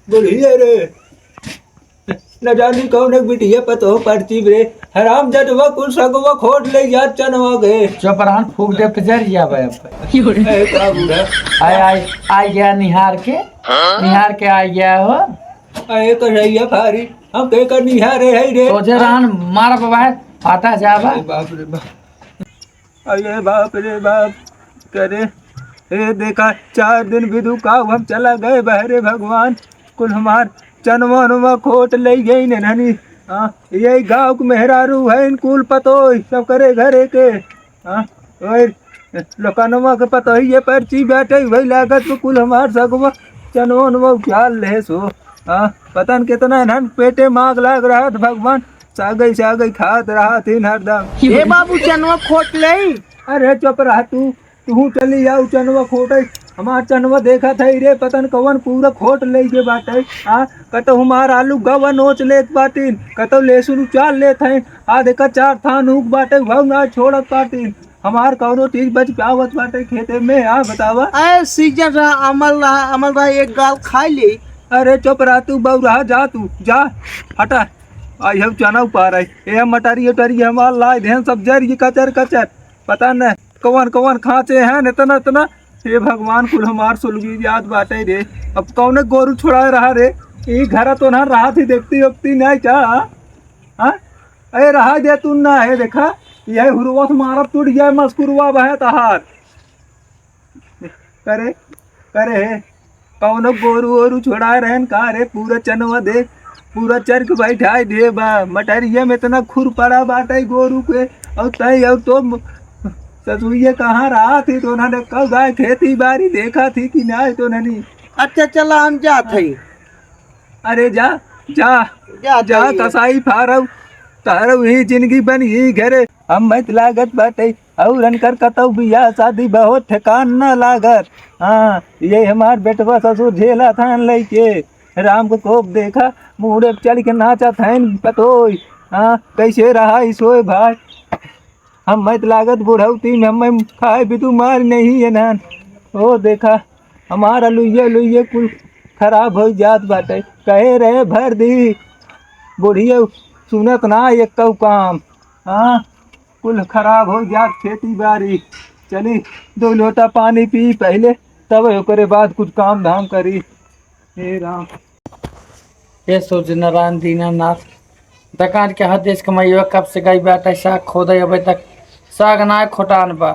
बुढ़िया रे न जानी कौन एक बिटिया पतो पड़ती रे हराम जटवा कुल सगवा खोट ले जा चनवा गए चौपरान फूक दे पे जर जा भाई अब ए का बूढ़ा आई गया निहार के आ गया हो। ए करैया फारी हम के कर निहारे है रे सोचे रहन मारा बाबा आता जाबा अरे बाप रे बाप अरे बाप रे बाप करे ए देखा 4 दिन विदु का हम चला गए बहरे भगवान कुल हमार चनवा नुमा खोट ले गई ने ननी यही गाँव के मेहरारू है इन कुल पतो सब करे घरे के और लोकानुमा के पतो ही ये पर्ची बैठे वही लागत तो कुल हमार सगवा चनवा नुमा ख्याल ले सो पता न कितना नन पेटे मांग लाग रहा था भगवान सागई खात रहा थी हरदम ए बाबू चनवा खोट ले। अरे चुप रहा तू चली जाऊ चनवा खोटे हमार चनवा देखा था रे पतन कवन पूरा खोट ले के बाटे कतो हमार आलू गवा नोच लेत बाटीन कतो लहसुन चाल लेत है देखा 4 थान उग बाटे वह ना छोड़त बाटीन हमार कौनो चीज बच पावत बाटे खेते में बतावा ए सीजन रहा अमल रहा एक गाल खा ले। अरे चुप रहा तू बहु रहा जा हटा आई हम चना पा रहे ए मटारी उटारी हमार लाए ध्यान सब जर ये कचर पता न कवन खांचे हैं इतना ये भगवान कुल हमार सुलगी याद बाटे रे अब कौन गोरू छोड़ा रहा रे ये घर तो ना रहा थी देखती उगती नहीं क्या अरे रहा दे तू ना है देखा यह हुरवा से मारा टूट गया मस्कुरवा बहे तहार करे कौन गोरू वोरू छोड़ा रहन का रे पूरा चनवा देख पूरा चरक बैठाई दे बा मटरिया में इतना खुर पड़ा बाटे गोरू के और तय अब तो ससुइया कहाँ रहा थी तो उन्होंने कब गाय खेती बाड़ी देखा थी कि नहीं तो नहीं। अच्छा चला हम जात है। अरे जा कसाई फारव तारव ही जिंदगी बन ही घरे हम मत लागत बाटे और अनकर कतौ बियाह शादी बहुत ठिकान न लागत ये हमार बेटवा ससुर झेला था लेके राम को कोप देखा मुड़े चल के नाचा था पतोई कैसे रहा सोए भाई हम मत लागत बुढ़ौती में हम खाए भी तू मार नहीं है नान ओ देखा हमारा लुइया कुल खराब हो जात बाटे कहे रहे भर दी बुढ़िया सुनत ना एक कौ काम कुल खराब हो जात खेती बाड़ी चली 2 लोटा पानी पी पहले तब ओकरे बाद कुछ काम धाम करी हे राम ये सोच नारायण दीनानाथ दुकान के हद देश कमाइयो कब से गई बाटा साग खोदे अभी तक साग ना खोटान बा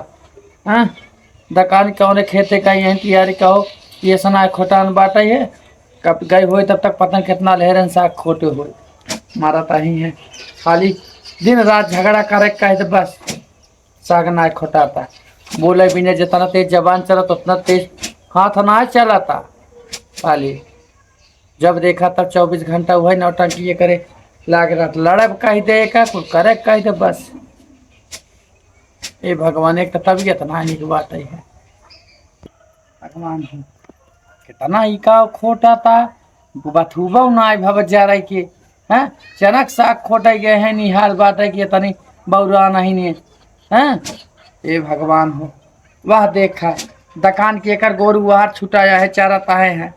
दुकान कौन खेते का यही तैयारी कहो ये सना खोटान बाटा है कब गई हो तब तक पता कितना लहरन साग खोटे हो मारा ताही है खाली दिन रात झगड़ा करे कहे तो बस साग ना खोटाता बोले भी नहीं जितना तेज जबान चलत उतना तेज हाथ ना चलाता खाली जब देखा तब 24 घंटा वही नौटंकी ये करे लाग रहा लड़ब कह दे का कुछ करे कह दे बस ये भगवान एक तबीयत ना की बात है भगवान कितना ही का खोटा था बथुबा ना भवत जा रही के हैं चनक साग खोटे गए हैं निहाल बात है कि तनी बौरा नहीं ने हैं ये भगवान हो वह देखा दुकान के एक गोरू वहां छुटाया है चारा ताहे हैं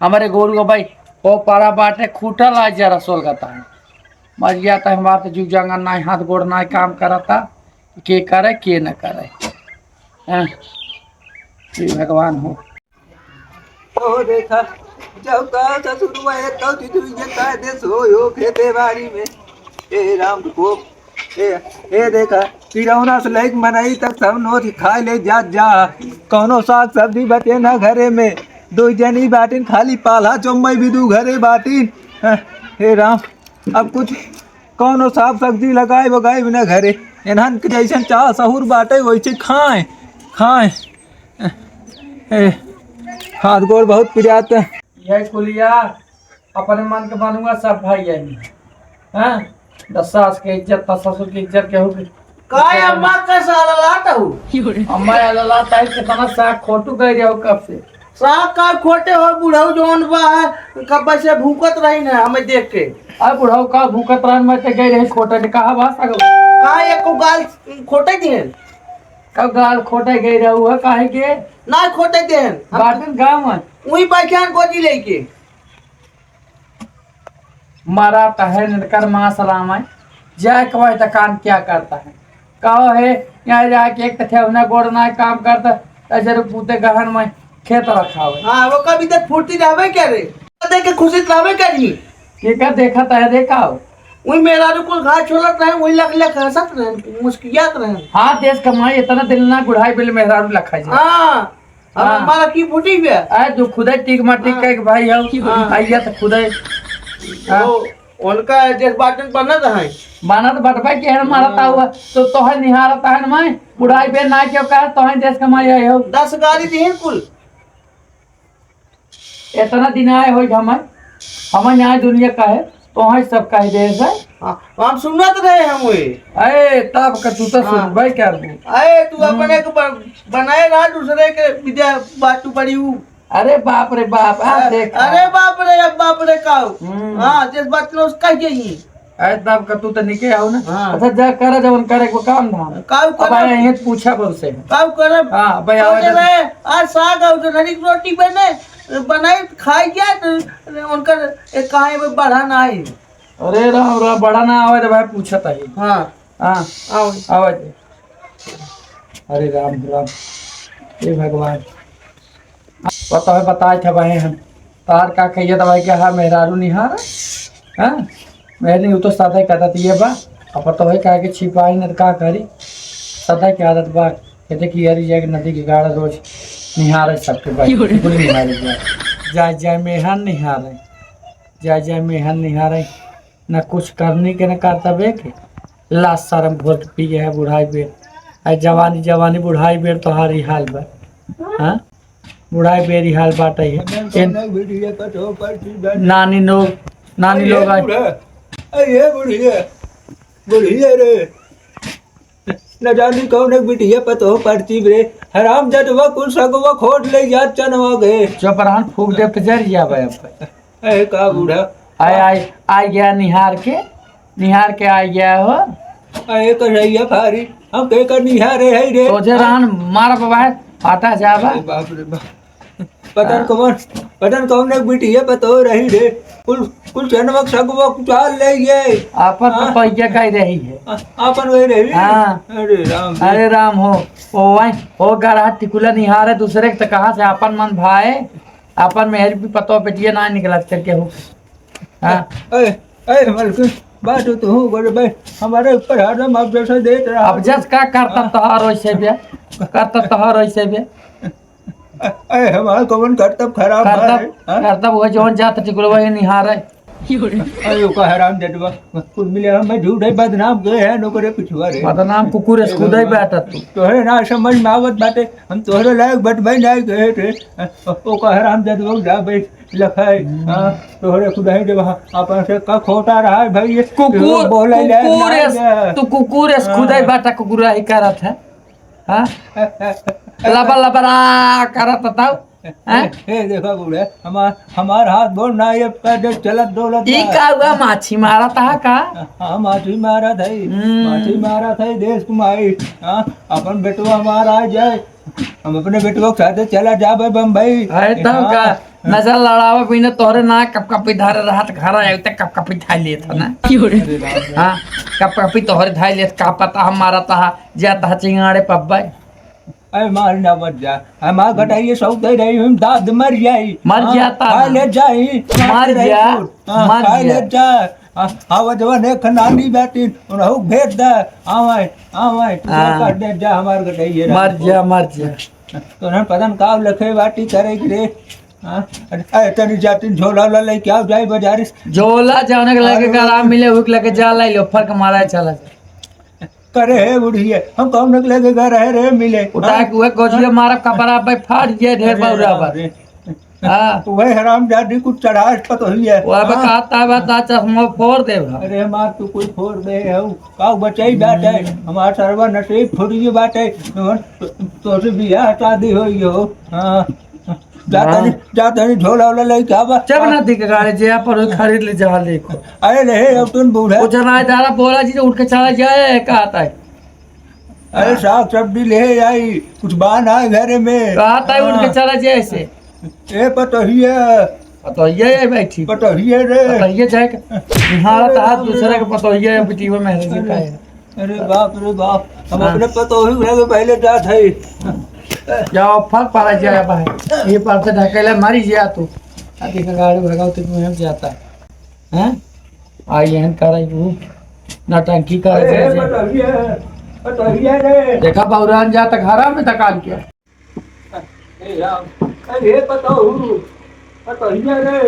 हमारे गोरू भाई वो पारा बाटे खूटा ला जरा सोलगता है मर गया था हमारा तो जुग जंगल ना हाथ गोड़ ना काम करता के करे के न करे भगवान हो ओ देखा जब का ससुरवा एक कौ तितुइया का दे सोयो खेते बाड़ी में ए राम को ए देखा किरौना से लेक मनाई तक सब नोच खा ले जा कौनो साग सब्जी बचे ना घरे में 2 जनी बाटिन खाली पाला चुम्बई भी 2 घरे बाटिन हे राम अब कुछ कौनो साग सब्जी लगाए बगाए बिना घरे एनहन के जैसन चाह सहूर बाटे वैसे खाएं हाथ गोड़ बहुत पिरात यही कुलिया अपने मन के बनूंगा सब भाई यही हैं 10 सास के इज्जत 10 ससुर की इज्जत केहू की काय अम्मा कैसा ललाता हूँ अम्मा ललाता है कितना साग खोटू गई रहो कब से साग का खोटे हो बुढ़ऊ जोन बा कब से भूकत रही ना हमें देख के अब बुढ़ऊ का भूकत रहन में ते गई रहे खोटे ने कहा भाषा का एको गाल खोटे दिए कब गाल खोटे गई रहू है काहे के ना खोटे देन बाटन गांव में वही बैठान गोजी लेके मराता है निरकर मासलाम है जाए कवाई दुकान क्या करता है कहो है यहाँ जाके एक ठेवना गोड़ना काम करता ऐसे पूते गहन में खेत रखा हुआ हाँ वो कभी तक फुर्ती रहवे क्या रे देख के खुशी रहवे क्या नहीं के का देखा है देखा हो वही मेरा रे कुल घास छोलत रहे वही लख लख हंसत रहे मुस्कियात रहे हाँ देश कमाई इतना दिल ना गुढ़ाई बिल मेहरारू लखा जी हाँ हाँ। हमारा की फुटी गया आए जो खुदा टिक माटिक का एक भाई हो आइया तो खुदा वो उनका जिस बाटन बनत है बाना तो बटवा के है मारता हुआ तो है निहारता है मैं बुढ़ाई बे ना क्यों कहा तो है देश कमाई आए हो 10 गाड़ी दी कुल इतना दिन आए हो हमें यहाँ दुनिया का है तो है सब का ही देश है हाँ हम सुनत रहे हम वही अरे तब का तू तो सुन भाई क्या अरे तू अपने को बनाए ना दूसरे के विद्या बातू पड़ी हूँ अरे बाप रे बाप देख अरे बाप रे अब बाप रे काऊ हाँ जिस बात ने उसका यही अरे तब का तू तो निके आओ ना हाँ। अच्छा जा करे जब करे को काम धाम काऊ अब आए यहीं पूछा बोल से काऊ करे हाँ भाई आज साग और नरी रोटी बने बनाई खाई क्या तो उनका एक कहां में बढ़ा ना आई अरे राम राम बड़ा ना आवे तो भाई पूछा था ही हाँ हाँ आओ आवाज अरे राम राम हे भगवान पता है बताए थे भाई हम तार का कहिए तो भाई क्या हाँ मेहरारू निहार हाँ मैं नहीं तो सादा कहता थी ये बा अब तो है कहा कि छिपाई न का करी सदा की आदत बा कहते कि यार ये नदी की गाड़ा रोज निहारे सबके भाई पूरी निहारे जाए जाए मेहन निहारे जाए मेहन निहारे न कुछ करने के न कर्तव्य के लाश शर्म भोट पी है बुढ़ाई बेर जवानी जवानी बुढ़ाई बेर तो हारी हाल बा हाँ बुढ़ाई बेरी हाल बाटे है नानी लोग आए ये बुढ़िया रे न जानी कौन एक बिटिया पतो पड़ती रे हराम जटवा कुल सगवा खोट ले याद चनवा गए चौपरान फूक दे तो जर जा भाई अब ए का बूढ़ा आई गया निहार के आ गया हो ए कन्हैया फारी हम के कर निहारे है रे सोचे रहन मारा बाबा आता जाबा बाप रे बाप पतन कौन एक बिटिया पतो रही रे कुल चनवक सगवा चाल ले गए आपन तो पहिया कह रही है आपन वही रही हाँ। अरे राम हो ओ गरा टिकुला निहार है दूसरे के तो कहा से अपन मन भाई अपन मेहर भी पतो बेटिया ना निकला करके हो हाँ ए मलकिन बात तो हो गए भाई हमारे ऊपर हरदम अब जैसे देख रहा अब जस का करता तोहार वैसे भी करता तोहार वैसे भी ए हमारा कौन करतब खराब करता वो जोन जात टिकुला वही निहार है अयो का हराम जटवा कुल मिले हम झूठे बदनाम गए हैं नौकरे पिछुआ रे बदनाम कुकुर खुदा ही बैठा तू तोहरे ना समझ में आवत बाटे हम तोहरे लायक बट भाई नहीं गए थे ओ का हराम जटवा जा भाई लखाई हां तोहरे खुदा ही जब अपन से का खोटा रहा है भाई ये कुकुर बोले तू कुकुर खुदा ही बैठा कुकुरा ही करत है हां लबा लबरा करत बताओ ए देखो बूढ़े हमार हाथ बोल ना ये पैदल चलत दौलत ई का हुआ माछी मारा था का हाँ माछी मारा था देश कुमाई हाँ अपन बेटवा हमारा आ जाए हम अपने बेटवा के साथ चला जाबे बम्बई अरे तब का नजर लड़ावा बिना तोहरे ना कप कपी धारे रहत घर आए तक कप कपी धाई ले था ना हां कप कपी तोहरे धाई ले का पता हमारा ता जाता चिंगाड़े पब्बा अरे मार ना मत जा हमार घटाइए सौ दे रही हम दाद मर जाता ले जाई मर ले जा आवा जवान एक नानी बेटी उन्हें भेज दे आवे कर दे जा हमार घटाइए मर जा तो ना पता का लखे बाटी करे रे अरे तनी जाती झोला ले क्या जाए बाजार झोला जाने के लगे आराम मिले हुक लगे जा लाई लो फर्क मारा चला करे है बुढ़िया हम कौन निकले के घर है रे मिले उठा के वो गोजिया मारा कपड़ा पे फाड़ दिए ढेर बौरा पर हां वही हराम जादी कुछ चढ़ास पत हुई है वो अब कहता बता चश्मा फोड़ दे अरे मार तू कोई फोड़ दे हऊ का बचाई बात है हमार सर्व नसीब थोड़ी बात है तो से बियाह शादी होई हो हां जाता नहीं झोला वाला ले क्या बा जब ना दिख गाड़ी जे पर खरीद ले जा ले को अरे ले अब तुम बूढ़ा वो जना दारा बोला जी उठ के चला जाए कहता है अरे साग सब्जी ले आई कुछ बहाना है घर में कहता है उठ के चला जाए ऐसे ए पतो ही है पतोहिए है बैठी पटोहिए रे पतोहिए जाए यहाँ तो हाथ दूसरे के पतोहिए बेटी में मेहनत का है। अरे बाप रे बाप हम हाँ। अपने पतोही के पहले जात है जाओ फल पारा जाए भाई ये पार से ढकेले मारी जा तू अभी का गाड़ी भगाओ तो मुझे जाता है हैं आई एहन करे तू नटंकी करे अरे पटोहिए रे देखा बौरान जा तक हरा में तकाल किया ए राम अरे पतोहू पटोहिए रे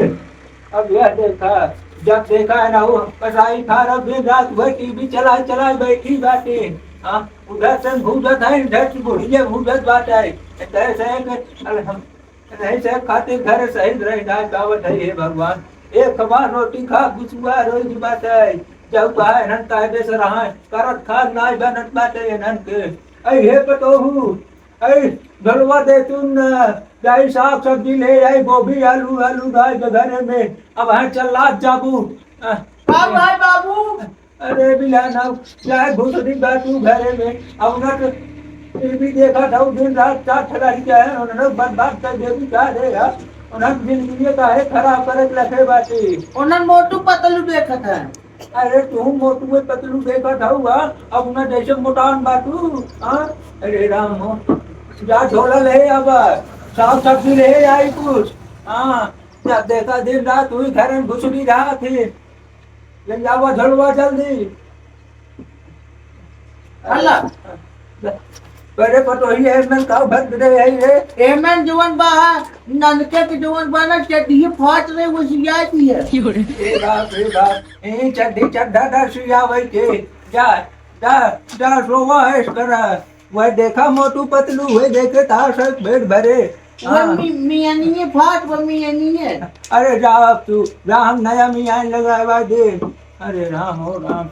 अब यह देखा जब देखा है ना वो कसाई खा रहा दिन रात वही टीवी चला चला बैठी बाटे हाँ उधर से भूजत है इधर से बुढ़िया भूजत बात है नहीं से खाते घर सही रही ना दावत है हे भगवान एक खबार रोटी खा गुसुआ रोज बात है जब कहा नन कायदे से रहा करत खा नाच बनत बाटे नन के ऐ हे पतोहू ऐ घरवा दे तुम जाई साग सब्जी ले आई गोभी आलू आलू गाय के घर में अब है चल जाबू बाबू भाई बाबू अरे बिलाना चाहे घुसरी बैठू घरे में अब न टीवी देखा था दिन रात चार ठगाड़ी क्या है उन्होंने बर्बाद कर देवी क्या देगा उन्होंने जिंदगी का है खराब करे लखे बाटी उन्हें मोटू पतलू देखा था अरे तू मोटू में पतलू देखा था हुआ अब उन्हें जैसे मोटान बाटू हाँ अरे राम हो जा झोला ले अब साग सब्जी ले आई कुछ हाँ जब देखा दिन रात हुई घर में घुसड़ी रहा थी ले जावा झड़वा जल्दी अल्लाह बड़े पटोही है मैं का भर दे है ये एमन जवन बा ननके के जवन बा ना चड्डी फाट रहे वो सियाती है ए बाप ए चड्डी चड्डा डसिया वही के जा जा जा रोवा है करा वह देखा मोटू पतलू हुए देखे तार सब पेट भरे वो मियानी है फाट वो मियानी है अरे जा अब तू जा हम नया मियाँ लगावा दे अरे राम हो राम